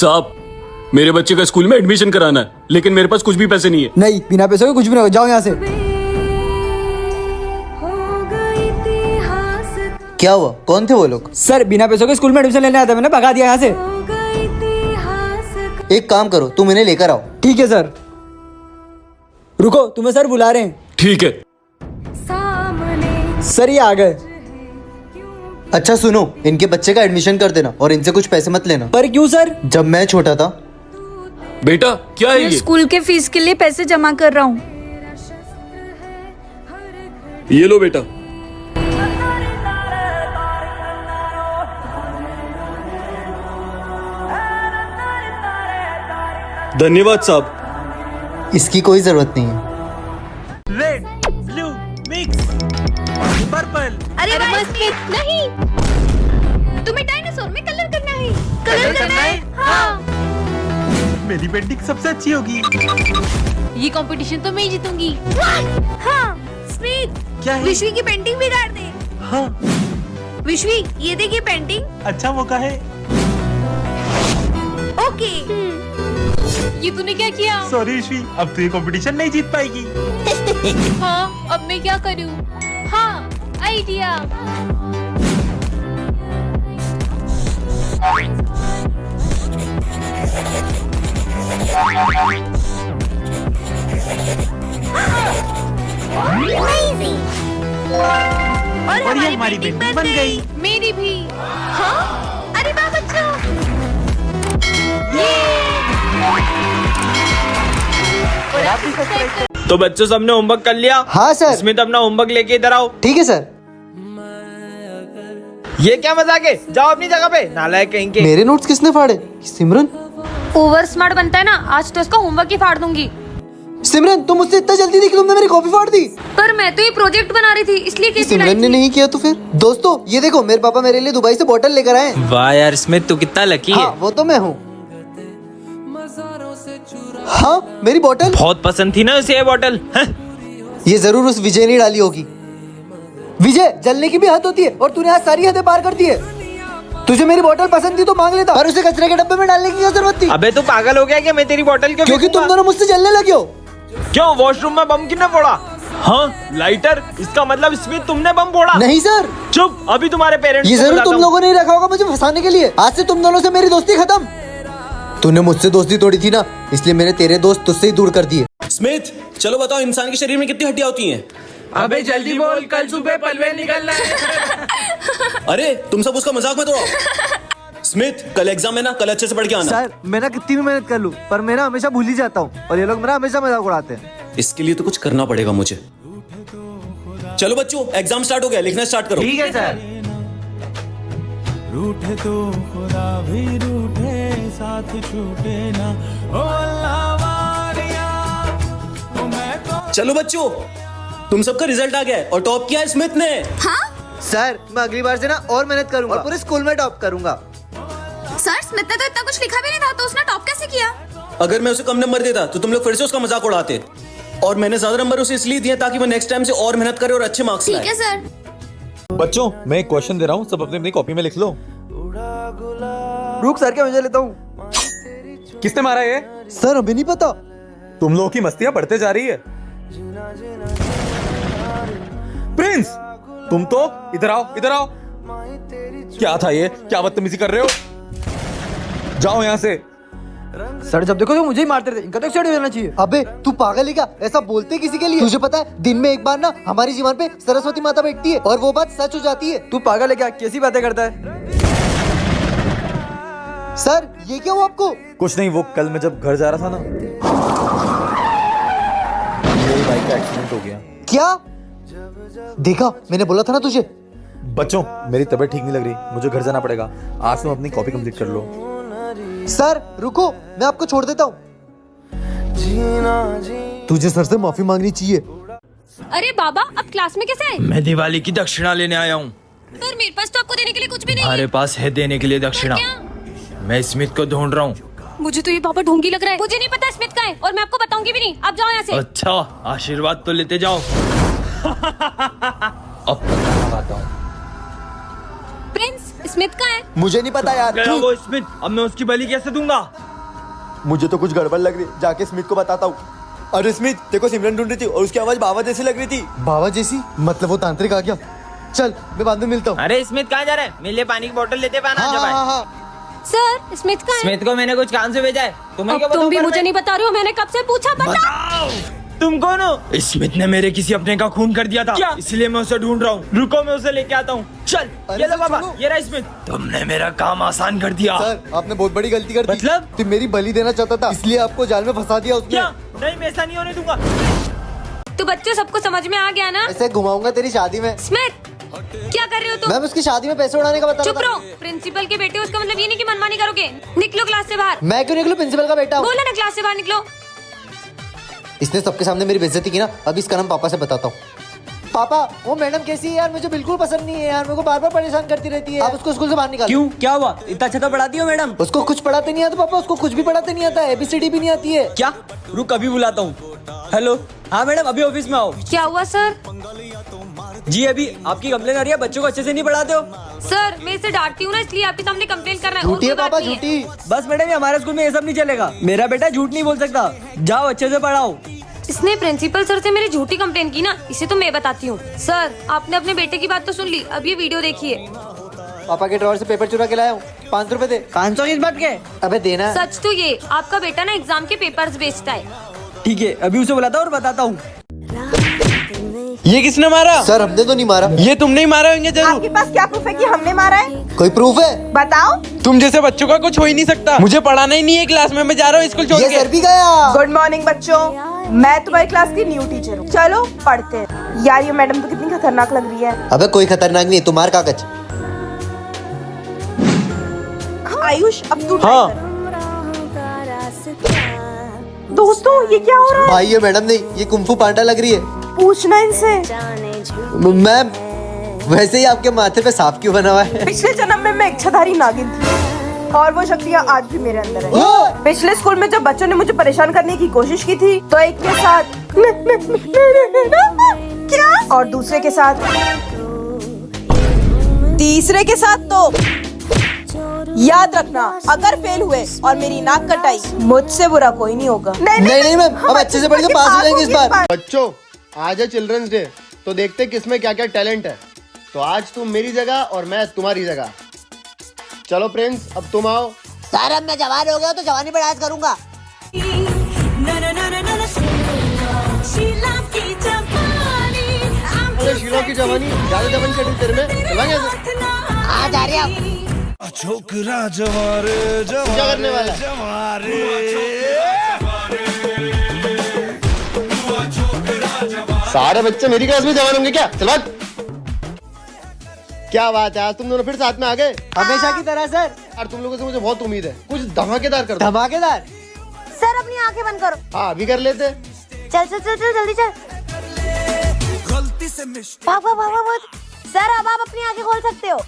साहब, मेरे बच्चे का स्कूल में एडमिशन कराना है, लेकिन मेरे पास कुछ भी पैसे नहीं है। नहीं, बिना पैसों के कुछ भी नहीं होगा, जाओ यहाँ से। क्या हुआ? कौन थे वो लोग? सर, बिना पैसों के स्कूल में एडमिशन लेने आया था, मैंने भगा दिया यहाँ से। एक काम करो, तुम इन्हें लेकर आओ। ठीक है सर। रुको, तुम्हें सर बुला रहे हैं। ठीक है सर, ये आ गए। अच्छा सुनो, इनके बच्चे का एडमिशन कर देना और इनसे कुछ पैसे मत लेना। पर क्यों सर? जब मैं छोटा था। बेटा, क्या है ये? स्कूल के फीस के लिए पैसे जमा कर रहा हूँ। ये लो बेटा। धन्यवाद साहब। इसकी कोई जरूरत नहीं है। Red, blue, mix, purple. अरे नहीं, तुम्हें डायनासोर में कलर करना है। कलर करना है? हाँ। मेरी पेंटिंग सबसे अच्छी होगी। ये कंपटीशन तो मैं ही जीतूंगी। हाँ, स्मिथ, क्या है? विश्वी की पेंटिंग बिगाड़ दे। हाँ। विश्वी, ये देखिए पेंटिंग। अच्छा मौका है। ओके। ये तूने क्या किया? सॉरी ईश्वी, अब तू ये कंपटीशन नहीं जीत पाएगी। हाँ, अब मैं क्या करूँ? हाँ, आइडिया। और ये हमारी पेंटिंग बन गई। मेरी भी। हाँ? अरे वाह बच्चों। तो बच्चों, सबने होमवर्क कर लिया? हाँ सर। स्मिथ, अपना होमवर्क लेके इधर आओ। ठीक है सर। ये क्या मजाक है? जाओ अपनी जगह पे, नालायक कहीं के। मेरे नोट्स किसने फाड़े? सिमरन। ओवर स्मार्ट बनता है ना, आज तो इसका होमवर्क ही फाड़ दूंगी। सिमरन, तुम मुझसे इतना जल्दी थी कि तुमने मेरी कॉपी फाड़ दी। पर मैं तो ये प्रोजेक्ट बना रही थी, इसलिए कैसे सिमरन ने नहीं किया तो फिर? दोस्तों, ये देखो, मेरे पापा मेरे लिए दुबई से बोतल लेकर आए हैं। वाह यार स्मिथ, तू कितना लकी हाँ, है। वो तो मैं हूँ। हाँ, मेरी बोतल। बहुत पसंद थी ना उसे ये बोतल। ये जरूर उस विजय ने डाली होगी। विजय, जलने की भी हद होती है और तूने आज सारी हदें पार कर दी है। तुझे मेरी बोतल पसंद थी तो मांग लेता, और उसे कचरे के डब्बे में डालने की क्या जरूरत थी? अबे तू पागल हो गया क्या? मैं तेरी बोतल क्यों क्योंकि तुम फेंकूंगा? दोनों मुझसे जलने लगे हो। क्यों, वॉशरूम में बम किसने फोड़ा? हाँ, लाइटर। इसका मतलब स्मिथ तुमने बम फोड़ा? नहीं सर। चुप, अभी तुम्हारे पेरेंट्स ये को जरूर बुलाता तुम हूँ। लोगों ने ही रखा होगा मुझे फंसाने के लिए। आज से तुम दोनों से मेरी दोस्ती खत्म। तूने मुझसे दोस्ती तोड़ी थी ना, इसलिए मैंने तेरे दोस्त तुझसे ही दूर कर दिए। स्मिथ, चलो बताओ, इंसान के शरीर में कितनी हड्डियां होती हैं? अबे जल्दी बोल, कल सुबह पलवे निकलना है। अरे तुम सब उसका मजाक मत उड़ाओ। स्मिथ, कल एग्जाम है ना, कल अच्छे से पढ़ के आना। सर, मैं ना कितनी भी मेहनत कर लूं, पर मैं ना हमेशा भूल ही जाता हूँ और ये लोग मेरा हमेशा मजाक उड़ाते हैं। इसके लिए तो कुछ करना पड़ेगा मुझे। चलो बच्चों, एग्जाम स्टार्ट हो गया, लिखना स्टार्ट करो। ठीक है सर। रूठे तो खुदा भी रूठे, साथ छूटे ना ओ अल्लाह वारिया, ओ मैं तो। चलो बच्चों, तुम सबका रिजल्ट आ गया है और टॉप किया है स्मिथ ने। सर, मैं अगली बार से ना और मेहनत करूंगा और पूरे स्कूल में टॉप करूंगा। सर, स्मिथ ने तो इतना कुछ लिखा भी नहीं था, तो उसने टॉप कैसे किया? अगर मैं उसे कम नंबर देता तो तुम लोग फिर से उसका मजाक उड़ाते, और मैंने ज्यादा नंबर उसे इसलिए दिए ताकि वो नेक्स्ट टाइम से और मेहनत करे और अच्छे मार्क्स ठीक लाए। है सर। बच्चों, मैं एक क्वेश्चन दे रहा हूँ, सब अपनी अपनी कॉपी में लिख लो। रुक सर, क्या मजा लेता हूँ। किसने मारा ये? सर, अभी नहीं पता। तुम लोगों की मस्तियां बढ़ते जा रही है। प्रिंस, तुम तो इधर आओ, इधर आओ। क्या था ये? क्या बदतमीजी कर रहे हो? जाओ यहाँ से। सर, जब देखो तो मुझे ही मारते थे, इनका तो एक्सीडेंट हो जाना चाहिए। अबे तू पागल है क्या? ऐसा बोलते किसी के लिए? तुझे पता है, दिन में एक बार ना हमारी जीवन पे सरस्वती माता बैठती है और वो बात सच हो जाती है। तू पागल है क्या? कैसी बातें करता है? सर, ये क्या हुआ आपको? कुछ नहीं, वो कल मैं जब घर जा रहा था ना, मेरी बाइक का एक्सीडेंट हो गया। क्या? देखा, मैंने बोला था ना तुझे। बच्चों, मेरी तबीयत ठीक नहीं लग रही, मुझे घर जाना पड़ेगा। आज तुम अपनी कॉपी कंप्लीट कर लो। सर रुको, मैं आपको छोड़ देता हूँ। तुझे सर से माफी मांगनी चाहिए। अरे बाबा, अब क्लास में कैसे आए? मैं दिवाली की दक्षिणा लेने आया हूँ। पर मेरे पास तो आपको देने के लिए कुछ भी नहीं हमारे पास है देने के लिए दक्षिणा। मैं स्मिथ को ढूंढ रहा हूँ। मुझे तो ये पापा ढोंगी लग रहा है। मुझे नहीं पता स्मिथ का है और मैं आपको बताऊंगी भी नहीं। आप जाओ यहाँ से। अच्छा, आशीर्वाद तो लेते जाओ। अब पता लगाता हूँ। प्रिंस, स्मिथ कहाँ है? मुझे नहीं पता यार। गया वो स्मिथ, अब मैं उसकी बलि कैसे दूंगा? मुझे तो कुछ गड़बड़ लग रही, जाके स्मिथ को बताता हूँ। अरे स्मिथ, देखो सिमरन ढूंढ रही थी और उसकी आवाज बाबा जैसी लग रही थी। बाबा जैसी? मतलब वो तांत्रिक आ गया। चल मैं बाद में मिलता हूँ। अरे स्मिथ कहाँ जा रहे हैं? मेरे लिए पानी की बोतल लेते पाना जब आए। हाँ। सर स्मिथ कहाँ है? स्मिथ को मैंने कुछ काम से भेजा है, तुम्हें क्या अब तुम भी बताऊं? मुझे नहीं बता रहे हो, मैंने कब से पूछा, बताओ। तुम कौन हो? स्मिथ ने मेरे किसी अपने का खून कर दिया था, इसलिए मैं उसे ढूंढ रहा हूँ। रुको मैं उसे लेके आता हूँ। चल ये लो बाबा, ये रहा स्मिथ। तुमने मेरा काम आसान कर दिया। सर आपने बहुत बड़ी गलती कर दी। मतलब? तुम मेरी बलि देना चाहता था, इसलिए आपको जाल में फंसा दिया उसने। क्या? नहीं मैं ऐसा नहीं होने दूंगा। तो बच्चों सबको समझ में आ गया ना? ऐसे घुमाऊंगा तेरी शादी में। स्मिथ क्या कर रहे हो तुम? मैम उसकी शादी में पैसे उड़ाने का बता चुप रहा रहो, प्रिंसिपल के बेटे, उसका मतलब ये नहीं कि मनमानी करोगे। निकलो क्लास से बाहर। था। मैं क्यों निकलूं? प्रिंसिपल का बेटा हूँ। बोला ना क्लास से बाहर निकलो। इसने सबके सामने मेरी बेइज्जती की ना, अभी इसका नाम पापा से बताता हूँ। पापा वो मैडम कैसी है यार? मुझे बिल्कुल पसंद नहीं है यार, मेरे को बार बार परेशान करती रहती है। आप उसको स्कूल से बाहर निकालो। क्यों, क्या हुआ? इतना अच्छा तो पढ़ाती हो मैडम। उसको कुछ पढ़ाते नहीं आता पापा, उसको कुछ भी पढ़ाते नहीं आता, ABCD भी नहीं आती है। क्या? रुक अभी बुलाता हूँ। हेलो, हाँ मैडम अभी ऑफिस में आओ। क्या हुआ सर? जी अभी आपकी कंप्लेन आ रही है, बच्चों को अच्छे से नहीं पढ़ाते हो। सर मैं इसे डांटती हूँ ना, इसलिए आपके सामने कंप्लेन कर रहा है। झूठी है और कोई पापा, बात नहीं है। झूठी। बस मैडम ये हमारे स्कूल में ये सब नहीं चलेगा। मेरा बेटा झूठ नहीं बोल सकता। जाओ अच्छे से पढ़ाओ। इसने प्रिंसिपल सर से मेरी झूठी कंप्लेन की ना, इसे तो मैं बताती हूँ। सर आपने अपने बेटे की बात तो सुन ली, अब ये वीडियो देखिए। पापा के ड्रॉअर से पेपर चुरा के लाया हूँ, 5 रुपए दे। 500 किस बात के? अबे देना। सच तो ये, आपका बेटा ना एग्जाम के पेपर्स बेचता है। ठीक है अभी उसे बुलाता हूँ और बताता हूँ। ये किसने मारा? सर हमने तो नहीं मारा। ये तुम नहीं मारा होंगे जरूर। आपके पास क्या प्रूफ है कि हमने मारा है? कोई प्रूफ है? बताओ। तुम जैसे बच्चों का कुछ हो ही नहीं सकता। मुझे पढ़ाना ही नहीं है क्लास में, मैं जा रहा हूँ स्कूल छोड़ ये के। सर भी गया। गुड मॉर्निंग बच्चों, मैं तुम्हारी क्लास की न्यू टीचर हूँ। चलो पढ़ते हैं। यार ये मैडम तो कितनी खतरनाक लग रही है। अबे कोई खतरनाक नहीं है, तुम्हार कागज। आयुष अब तू हाँ। try कर। दोस्तों ये क्या हो रहा है? भाई ये मैडम नहीं, ये कुंफू पांडा लग रही है। पूछना इनसे। मैम वैसे ही आपके माथे पे सांप क्यों बना हुआ है? पिछले जन्म में मैं इच्छाधारी नागिन थी और वो शक्तियाँ आज भी मेरे अंदर है। पिछले स्कूल में जब बच्चों ने मुझे परेशान करने की कोशिश की थी तो एक के साथ क्या और दूसरे के साथ, तीसरे के साथ तो याद रखना, अगर फेल हुए और मेरी नाक कटाई, मुझसे बुरा कोई नहीं होगा। नहीं मैम, अब अच्छे से पढ़ के पास हो जाएंगे इस बार। बच्चों आज है चिल्ड्रंस डे, तो देखते किसमें क्या क्या टैलेंट है। तो आज तुम मेरी जगह और मैं तुम्हारी जगह। चलो प्रिंस अब तुम आओ। सर अब मैं जवान हो गया तो जवानी पर डांस करूंगा। अरे शीला की जवानी ज्यादा जवानी चढ़ी तेरे में, चलाएंगे ऐसे? आ जा रहे आप। छोकरा जवारे क्या करने वाला है? सारे बच्चे मेरी क्लास में जवान होंगे क्या? चल भाग। क्या बात है, आज तुम दोनों फिर साथ में आ गए। हमेशा की तरह सर। यार तुम लोगों से मुझे बहुत उम्मीद है, कुछ धमाकेदार कर दो। धमाकेदार। सर अपनी आंखें बंद करो। हाँ अभी कर लेते। चल चल चल चल जल्दी चल। भाग। सर अब आप अपनी आंखें खोल सकते हो।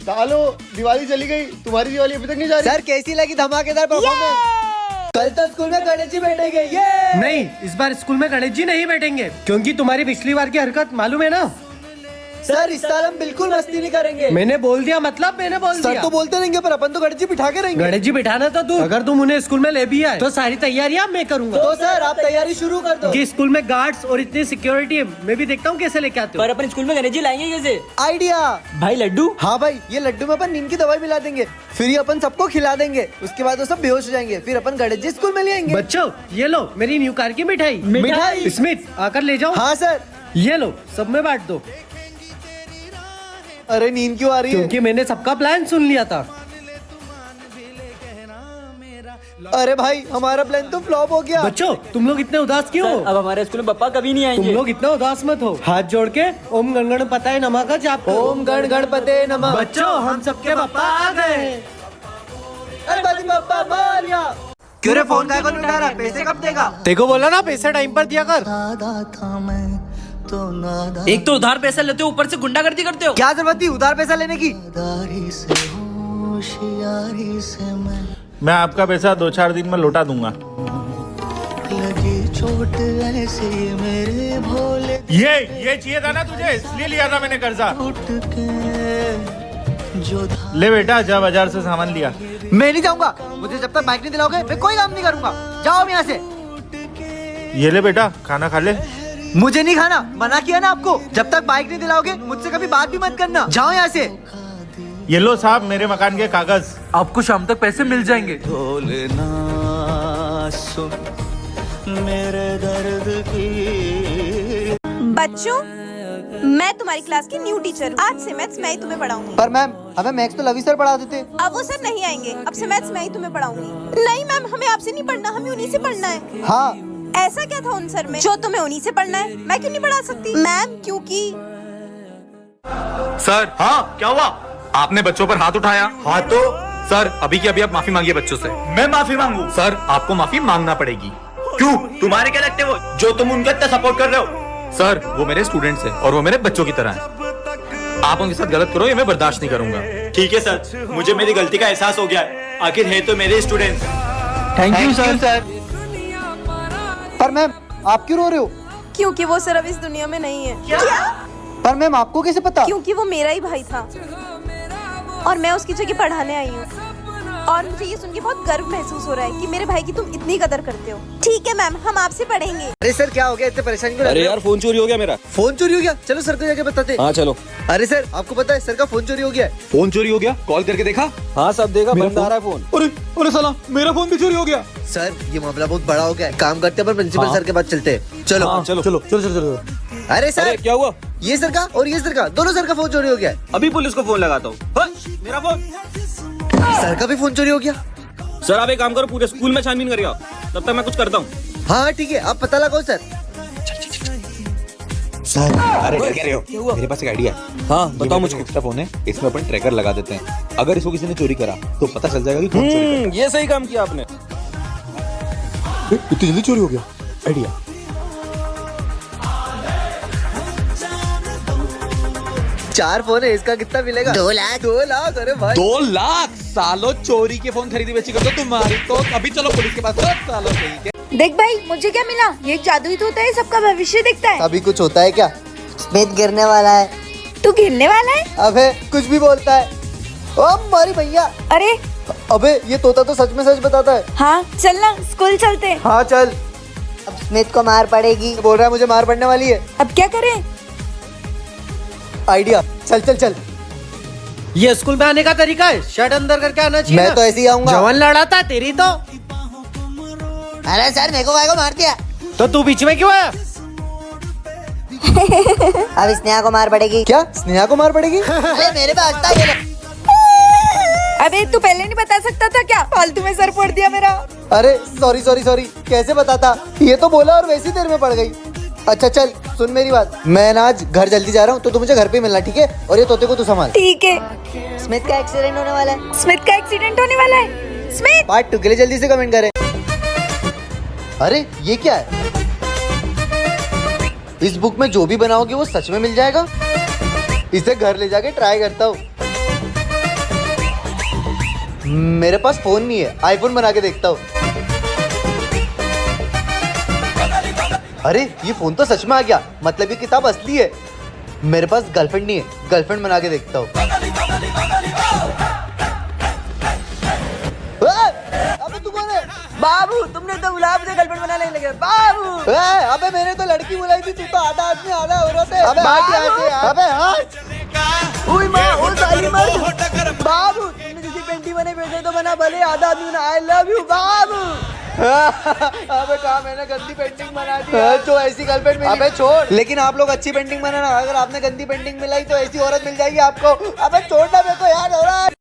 सालो दिवाली चली गई, तुम्हारी दिवाली अभी तक नहीं जा रही। सर कैसी लगी धमाकेदार परफॉर्मेंस? कल तो स्कूल में गणेश जी बैठेंगे। ये नहीं, इस बार स्कूल में गणेश जी नहीं बैठेंगे, क्योंकि तुम्हारी पिछली बार की हरकत मालूम है ना। सर इस साल हम बिल्कुल मस्ती नहीं करेंगे। मैंने बोल दिया मतलब मैंने बोल सर दिया। तो बोलते रहेंगे पर अपन तो गणेश जी बिठा के रहेंगे। गणेश जी बिठाना तो तू, अगर तुम उन्हें स्कूल में ले भी आए तो सारी तैयारियां मैं करूंगा। तो सर आप तैयारी शुरू कर दो। कि स्कूल में गार्ड्स और इतनी सिक्योरिटी मैं भी देखता हूँ कैसे लेके आते हो। पर अपन स्कूल में गणेश जी लाएंगे कैसे? आइडिया भाई लड्डू। हाँ भाई, ये लड्डू में अपन नींद की दवाई मिला देंगे, फिर ये अपन सबको खिला देंगे, उसके बाद वो सब बेहोश हो जाएंगे, फिर अपन गणेश जी स्कूल में ले आएंगे। बच्चों ये लो मेरी न्यू कार की मिठाई। मिठाई? स्मिथ आकर ले जाओ। हाँ सर। ये लो सब में बांट दो। अरे नींद क्यों आ रही है? क्योंकि मैंने सबका प्लान सुन लिया था। अरे भाई हमारा प्लान तो फ्लॉप हो गया। बच्चों तुम लोग इतने उदास क्यों हो? अब हमारे स्कूल में पप्पा कभी नहीं तुम आएंगे। लोग इतना उदास मत हो। हाथ जोड़ के ओम गण पताये नमः का जाप करो। ओम गण गणपते नमः। बच्चों हम सबके पापा आ गए। गणपति बप्पा मोरया। क्यों रे फोन का कौन उठा रहा? पैसे कब देगा? देखो बोला ना पैसा टाइम पर दिया कर। एक तो उधार पैसा लेते हो, ऊपर से गुंडागर्दी करते हो। क्या जरूरत थी उधार पैसा लेने की? मैं आपका पैसा 2-4 दिन में लौटा दूंगा। चोट ऐसी मेरे भोले ये चाहिए था ना तुझे, इसलिए लिया था मैंने कर्जा। जो ले बेटा, जा बाजार से सामान लिया। मैं नहीं जाऊंगा, मुझे जब तक बाइक नहीं दिलाओगे मैं कोई काम नहीं करूंगा। जाओ यहाँ से। ये ले बेटा, खाना खा ले। मुझे नहीं खाना, मना किया ना आपको। जब तक बाइक नहीं दिलाओगे मुझसे कभी बात भी मत करना। जाओ यहाँ से। ये लो साहब मेरे मकान के कागज। आपको शाम तक पैसे मिल जाएंगे। ढोलना सुन मेरे दर्द की। बच्चों, मैं तुम्हारी क्लास की न्यू टीचर हूँ। आज से मैथ्स मैं ही तुम्हें पढ़ाऊंगी। पर मैम हमें मैथ्स तो लवी सर पढ़ा देते। अब वो सर नहीं आएंगे, अब से मैथ्स मैं ही तुम्हें पढ़ाऊंगी। नहीं मैम, हमें आपसे नहीं पढ़ना, हमें उन्हीं से पढ़ना है। हाँ, ऐसा क्या था उन सर में जो तुम्हें उन्हीं से पढ़ना है? मैं क्यों नहीं पढ़ा सकती मैम? क्योंकि सर। हाँ, क्या हुआ? आपने बच्चों पर हाथ उठाया। हाँ तो सर, अभी की अभी आप माफी मांगिए बच्चों से। मैं माफी मांगू? सर, आपको माफी मांगना पड़ेगी। क्यों? तुम्हारे क्या लगते वो जो तुम उनका इतना सपोर्ट कर रहे हो? सर, वो मेरे स्टूडेंट्स हैं और वो मेरे बच्चों की तरह हैं। आप उनके साथ गलत करो, ये मैं बर्दाश्त नहीं करूंगा। ठीक है सर, मुझे मेरी गलती का एहसास हो गया है। आखिर है तो मेरे स्टूडेंट्स। Thank you sir. पर मैम आप क्यों रो रहे हो? क्योंकि वो सर अब इस दुनिया में नहीं है। क्या? पर मैम आपको कैसे पता? क्योंकि वो मेरा ही भाई था और मैं उसकी जगह पढ़ाने आई हूँ। और मुझे ये सुन के बहुत गर्व महसूस हो रहा है कि मेरे भाई की तुम इतनी कदर करते हो। ठीक है मैम, हम आपसे पढ़ेंगे। अरे सर क्या हो गया, इतने परेशान क्यों? अरे यार फोन चोरी हो गया मेरा। फोन चोरी हो गया? चलो सर को जाके बताते। हाँ चलो। अरे सर आपको पता है सर का फोन चोरी हो गया है। फोन चोरी हो गया? कॉल करके देखा? हाँ सब देखा, बंद आ रहा है फोन। अरे साला, मेरा फोन भी चोरी हो गया। सर ये मामला बहुत बड़ा हो गया है, काम करते हैं पर प्रिंसिपल सर के पास चलते हैं। चलो हाँ, चलो चलो चलो चलो चलो। अरे सर अरे क्या हुआ? ये सर का और ये सर का, दोनों सर का फोन चोरी हो गया है। अभी पुलिस को फोन लगाता हूँ। मेरा फोन। सर का भी फोन चोरी हो गया। सर आप एक काम करो, पूरे स्कूल में छानबीन करिए आप, तब तक मैं कुछ करता हूँ। हाँ ठीक है, आप पता लगाओ सर। सर, अरे क्या कह रहे हो? मेरे पास एक आइडिया है। हाँ बताओ मुझको। एक्स्ट्रा फोन है, इसमें अपन ट्रैकर लगा देते हैं। अगर इसको किसी ने चोरी करा तो पता चल जाएगा कि कौन चोरी करा। ये सही काम किया आपने। इतनी जल्दी चोरी हो गया? आइडिया। चार फोन है, इसका कितना मिलेगा? 2 लाख। 2 लाख? अरे भाई 2 लाख? सालों चोरी के फोन खरीदी बेची करते हो तुम्हारी तो। अभी चलो पुलिस के पास। सालों ठीक है। देख भाई, मुझे क्या मिला? ये एक जादुई तो होता है, सबका भविष्य देखता है। अभी कुछ होता है क्या? स्मिथ गिरने वाला है। तू गिरने वाला है? अबे कुछ भी बोलता है। ओ मारी भैया। अरे अबे ये तोता तो सच में सच बताता है। हाँ चल ना, स्कूल चलते हैं। हाँ चल। अब स्मिथ को मार पड़ेगी। बोल रहा है मुझे मार पड़ने वाली है। अब क्या करें? आइडिया, चल चल चल। ये स्कूल में आने का तरीका है, शर्ट अंदर करके आना चाहिए। मैं तो ऐसे ही आऊंगा। जवान लड़ाता तेरी तो। अरे सर मेरे को भाई को मार दिया। तो तू बीच में क्यों आया? अब स्नेहा को मार पड़ेगी। क्या स्नेहा को मार पड़ेगी? अरे मेरे पे हंसता है ये। अबे तू पहले नहीं बता सकता था क्या? फालतू में सर फोड़ दिया मेरा। अरे सॉरी सॉरी सॉरी, कैसे बताता? ये तो बोला और वैसी देर में पड़ गई। अच्छा चल सुन मेरी बात, मैं ना आज घर जल्दी जा रहा हूँ तो तू मुझे घर पे मिलना, ठीक है? और ये तोते को तू संभाल। ठीक है। स्मिथ का एक्सीडेंट होने वाला है। स्मिथ का एक्सीडेंट होने वाला है। स्मिथ पार्ट 2 के लिए जल्दी से कमेंट करें। अरे ये क्या है? इस बुक में जो भी बनाओगे वो सच में मिल जाएगा। इसे घर ले जाके ट्राई करता हूँ। मेरे पास फोन नहीं है, आईफोन बना के देखता हूँ। अरे ये फोन तो सच में आ गया, मतलब ये किताब असली है। मेरे पास गर्लफ्रेंड नहीं है, गर्लफ्रेंड बना के देखता हूँ। अबे तू कौन है? बाबू तुमने तो बुलाया, मुझे गर्लफ्रेंड बनाने लगे। बाबू अबे मैंने तो लड़की बुलाई थी, तू तो आधा आदमी आधा औरत है। अबे अबे ओए माँ, ओ साली मर्द। बाबू तुमने किसी पेंटिंग बने भेजे तो बना, भले आधा आदमी ना। आई लव यू बाबू। अबे कहा मैंने गंदी पेंटिंग बना दी। तो ऐसी गर्लफ्रेंड मिली। अबे छोड़, लेकिन आप लोग अच्छी पेंटिंग बनाना। अगर आपने गंदी पेंटिंग मिलाई तो ऐसी औरत मिल जाएगी आपको। अबे छोड़ना मेरे को यार।